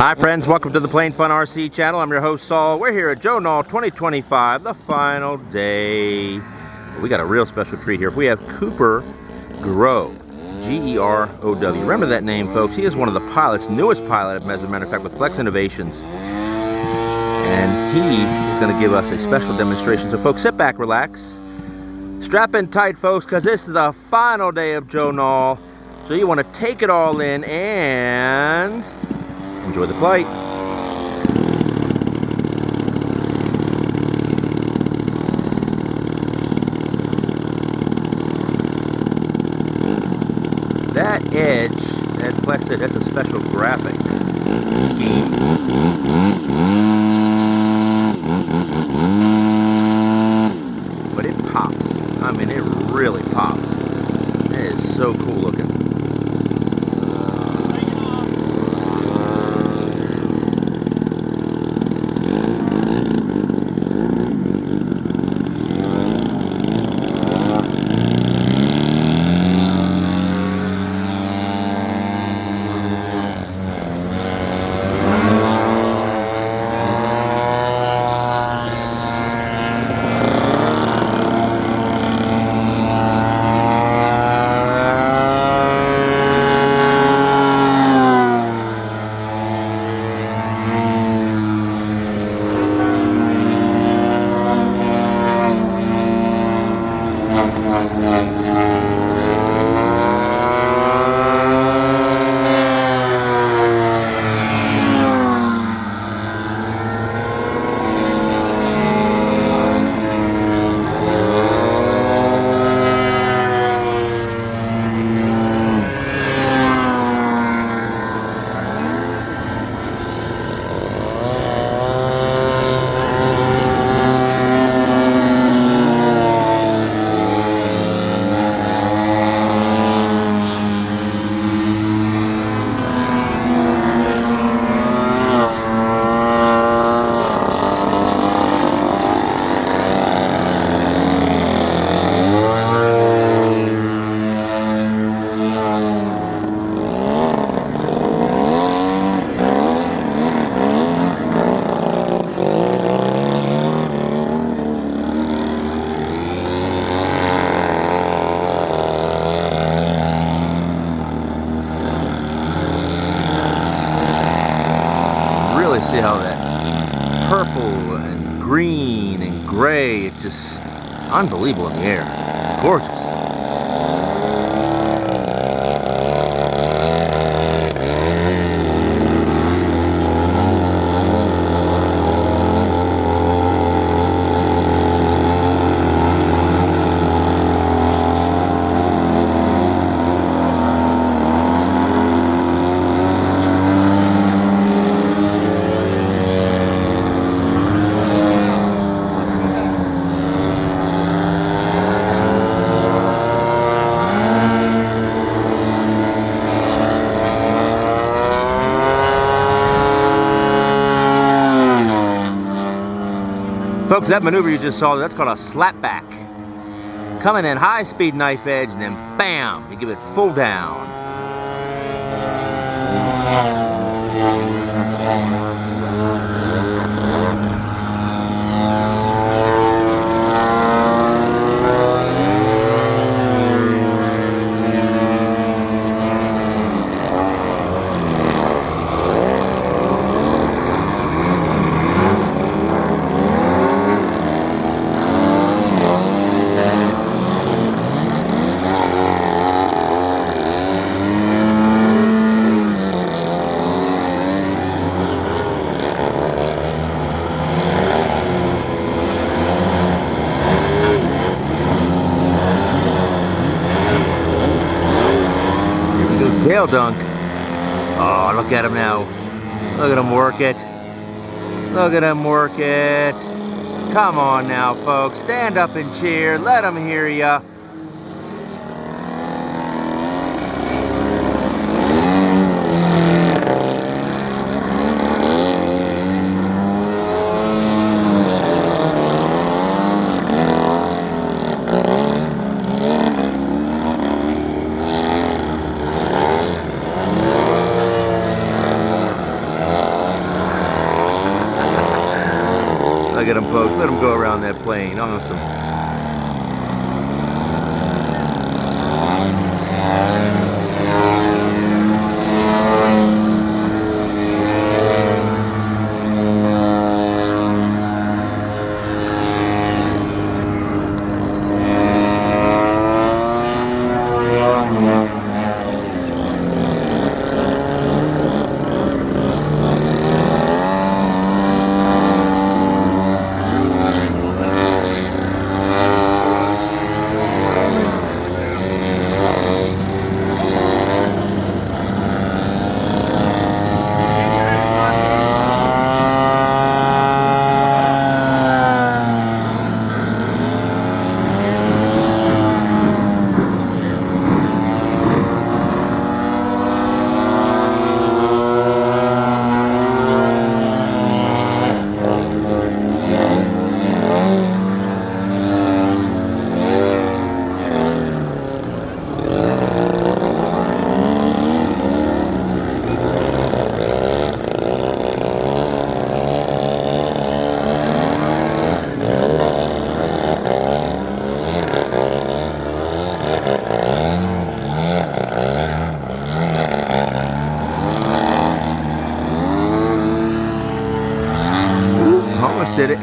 Hi friends, welcome to the Plain Fun RC channel. I'm your host Saul. We're here at Joe Nall 2025, the final day. We got a real special treat here. We have Cooper Gerow, G-E-R-O-W. Remember that name, folks. He is one of the pilots, newest pilot, as a matter of fact, with Flex Innovations. And he is going to give us a special demonstration. So folks, sit back, relax. Strap in tight, folks, because this is the final day of Joe Nall. So you want to take it all in and enjoy the flight. That edge, that flex edge, that's a special graphic scheme. But it pops. I mean, it really pops. It is so cool looking. See how that purple and green and gray, it's just unbelievable in the air. Gorgeous. Folks, that maneuver you just saw, that's called a slapback. Coming in high speed knife edge and then bam, you give it full down. Tail dunk. Oh, look at him now. Look at him work it. Look at him work it. Come on now, folks. Stand up and cheer. Let them hear ya. folks. Let him go around that plane. Awesome. Almost did it.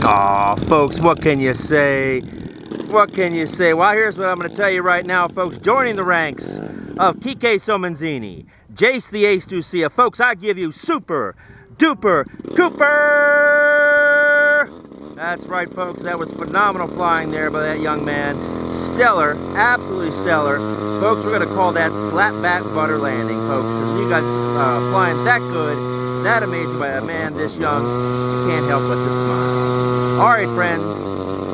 Aw, folks, what can you say? What can you say? Well, here's what I'm going to tell you right now, folks. Joining the ranks of Kike Somanzini, Jace the Ace Ducia. Folks, I give you Super Duper Cooper! That's right, folks. That was phenomenal flying there by that young man. Stellar, absolutely stellar. Folks, we're going to call that slapback butter landing, folks, because you got flying that good, that amazing by a man this young, you can't help but to smile. All right, friends.